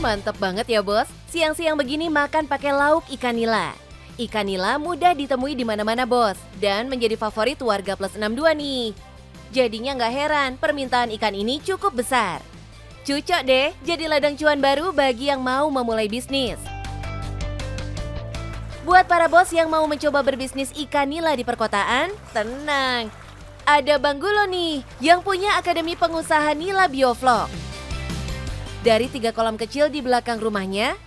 Mantep banget ya bos, siang-siang begini makan pakai lauk ikan nila. Ikan nila mudah ditemui di mana-mana bos, dan menjadi favorit warga plus 62 nih. Jadinya nggak heran permintaan ikan ini cukup besar. Cocok deh jadi ladang cuan baru bagi yang mau memulai bisnis. Buat para bos yang mau mencoba berbisnis ikan nila di perkotaan, tenang. Ada Bang Gulo nih yang punya Akademi Pengusaha Nila Biovlog. Dari 3 kolam kecil di belakang rumahnya,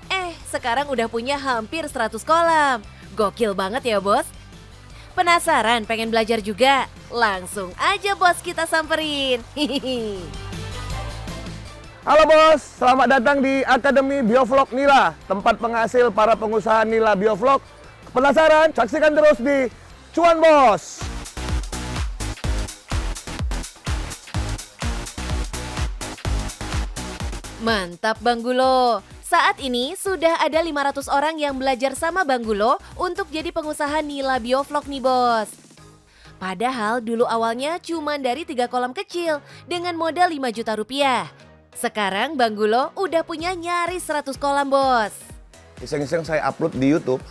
sekarang udah punya hampir 100 kolam. Gokil banget ya bos. Penasaran pengen belajar juga? Langsung aja bos kita samperin. Halo bos, selamat datang di Akademi Biovlog Nila, tempat penghasil para pengusaha Nila Biovlog. Penasaran? Saksikan terus di Cuan Bos. Mantap Bang Gulo. Saat ini sudah ada 500 orang yang belajar sama Bang Gulo untuk jadi pengusaha Nila Biovlog nih bos. Padahal dulu awalnya cuma dari 3 kolam kecil dengan modal 5 juta rupiah. Sekarang Bang Gulo udah punya nyaris 100 kolam bos. Iseng-iseng saya upload di YouTube.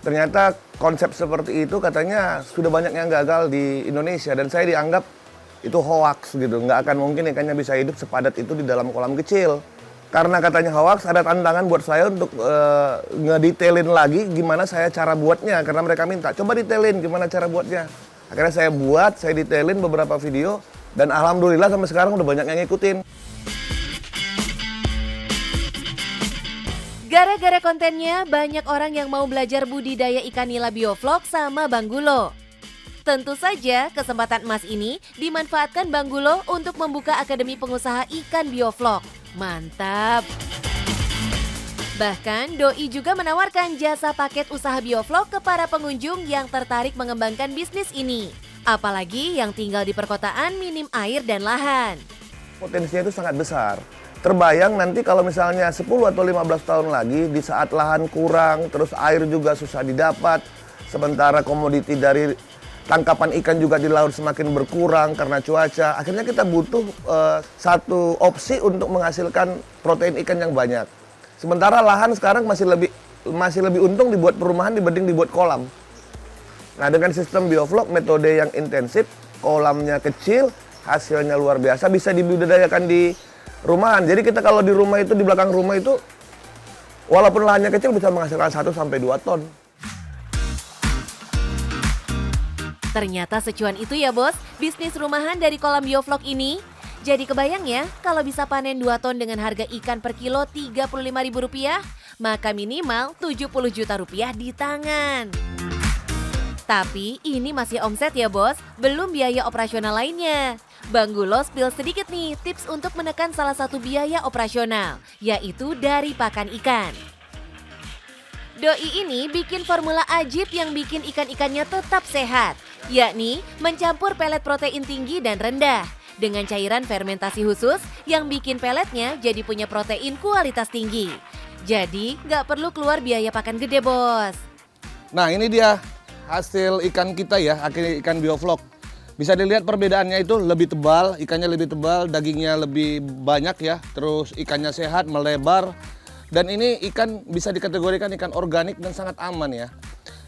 Ternyata konsep seperti itu katanya sudah banyak yang gagal di Indonesia. Dan saya dianggap itu hoax gitu. Nggak akan mungkin ikannya bisa hidup sepadat itu di dalam kolam kecil. Karena katanya hoax, ada tantangan buat saya untuk ngedetailin lagi gimana saya cara buatnya. Karena mereka minta, coba detailin gimana cara buatnya. Akhirnya saya buat, saya detailin beberapa video. Dan alhamdulillah sampai sekarang udah banyak yang ngikutin. Gara-gara kontennya, banyak orang yang mau belajar budidaya ikan nila biovlog sama Bang Gulo. Tentu saja kesempatan emas ini dimanfaatkan Bang Gulo untuk membuka Akademi Pengusaha Ikan Biovlog. Mantap! Bahkan Doi juga menawarkan jasa paket usaha biovlog ke para pengunjung yang tertarik mengembangkan bisnis ini. Apalagi yang tinggal di perkotaan minim air dan lahan. Potensinya itu sangat besar. Terbayang nanti kalau misalnya 10 atau 15 tahun lagi di saat lahan kurang, terus air juga susah didapat, sementara komoditi dari tangkapan ikan juga di laut semakin berkurang karena cuaca. Akhirnya kita butuh satu opsi untuk menghasilkan protein ikan yang banyak. Sementara lahan sekarang masih lebih untung dibuat perumahan dibanding dibuat kolam. Nah, dengan sistem biovlog, metode yang intensif, kolamnya kecil, hasilnya luar biasa, bisa dibudidayakan di rumahan. Jadi kita kalau di rumah itu, di belakang rumah itu, walaupun lahannya kecil bisa menghasilkan 1 sampai 2 ton. Ternyata secuan itu ya bos, bisnis rumahan dari kolam biovlog ini. Jadi kebayang ya, kalau bisa panen 2 ton dengan harga ikan per kilo Rp35.000, maka minimal Rp70 juta di tangan. Tapi ini masih omset ya bos, belum biaya operasional lainnya. Bang Gulo spill sedikit nih tips untuk menekan salah satu biaya operasional, yaitu dari pakan ikan. Doi ini bikin formula ajib yang bikin ikan-ikannya tetap sehat, yakni mencampur pelet protein tinggi dan rendah dengan cairan fermentasi khusus yang bikin peletnya jadi punya protein kualitas tinggi. Jadi nggak perlu keluar biaya pakan gede bos. Nah, ini dia hasil ikan kita ya, ikan biovlog. Bisa dilihat perbedaannya itu lebih tebal, ikannya lebih tebal, dagingnya lebih banyak ya, terus ikannya sehat, melebar. Dan ini ikan bisa dikategorikan ikan organik dan sangat aman ya.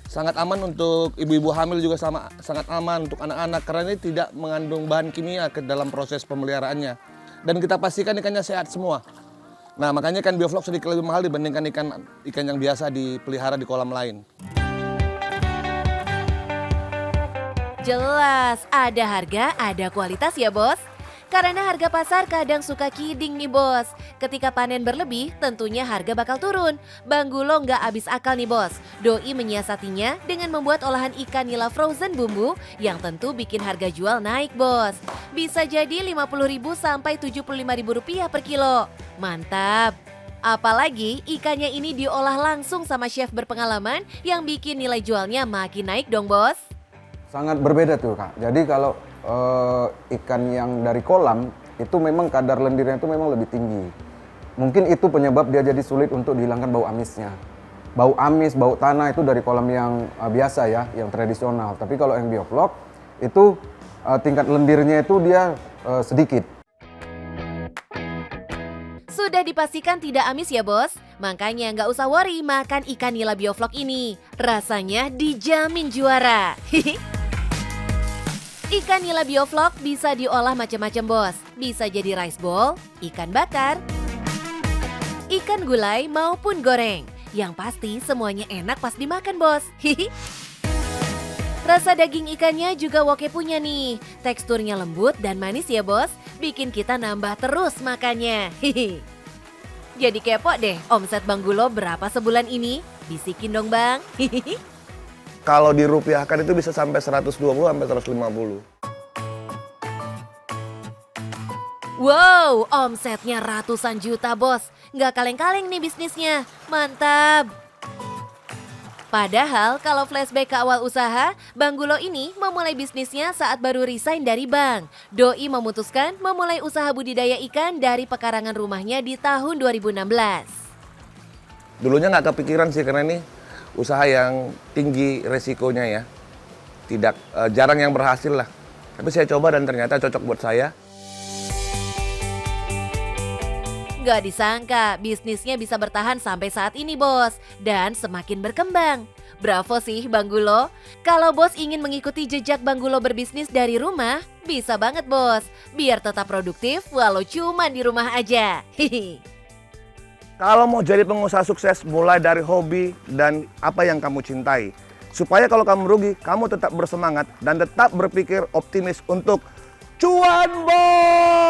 Sangat aman untuk ibu-ibu hamil juga sangat aman untuk anak-anak karena ini tidak mengandung bahan kimia ke dalam proses pemeliharaannya. Dan kita pastikan ikannya sehat semua. Nah, makanya ikan biovlog sedikit lebih mahal dibandingkan ikan yang biasa dipelihara di kolam lain. Jelas, ada harga, ada kualitas ya bos. Karena harga pasar kadang suka kidding nih bos. Ketika panen berlebih, tentunya harga bakal turun. Bang Gulo nggak habis akal nih bos. Doi menyiasatinya dengan membuat olahan ikan nila frozen bumbu yang tentu bikin harga jual naik bos. Bisa jadi Rp50.000 sampai Rp75.000 per kilo. Mantap! Apalagi ikannya ini diolah langsung sama chef berpengalaman yang bikin nilai jualnya makin naik dong bos. Sangat berbeda tuh Kak. Jadi kalau ikan yang dari kolam itu memang kadar lendirnya itu memang lebih tinggi. Mungkin itu penyebab dia jadi sulit untuk dihilangkan bau amisnya. Bau amis, bau tanah itu dari kolam yang biasa ya, yang tradisional. Tapi kalau yang biovlog itu tingkat lendirnya itu dia sedikit. Sudah dipastikan tidak amis ya bos? Makanya nggak usah worry makan ikan nila bioflok ini. Rasanya dijamin juara. Ikan nila bioflok bisa diolah macam-macam bos. Bisa jadi rice ball, ikan bakar, ikan gulai maupun goreng. Yang pasti semuanya enak pas dimakan bos. Rasa daging ikannya juga Woke punya nih. Teksturnya lembut dan manis ya bos. Bikin kita nambah terus makannya. Jadi kepo deh, omset Bang Gulo berapa sebulan ini? Bisikin dong Bang. Kalau dirupiahkan itu bisa sampai 120 sampai 150. Wow, omsetnya ratusan juta bos. Nggak kaleng-kaleng nih bisnisnya. Mantap. Padahal kalau flashback ke awal usaha, Bang Gulo ini memulai bisnisnya saat baru resign dari bank. Doi memutuskan memulai usaha budidaya ikan dari pekarangan rumahnya di tahun 2016. Dulunya nggak kepikiran sih karena ini usaha yang tinggi resikonya ya. Tidak jarang yang berhasil lah. Tapi saya coba dan ternyata cocok buat saya. Gak disangka bisnisnya bisa bertahan sampai saat ini bos. Dan semakin berkembang. Bravo sih Bang Gulo. Kalau bos ingin mengikuti jejak Bang Gulo berbisnis dari rumah, bisa banget bos. Biar tetap produktif walau cuma di rumah aja. Hihi. Kalau mau jadi pengusaha sukses, mulai dari hobi dan apa yang kamu cintai. Supaya kalau kamu rugi, kamu tetap bersemangat dan tetap berpikir optimis untuk cuan bos!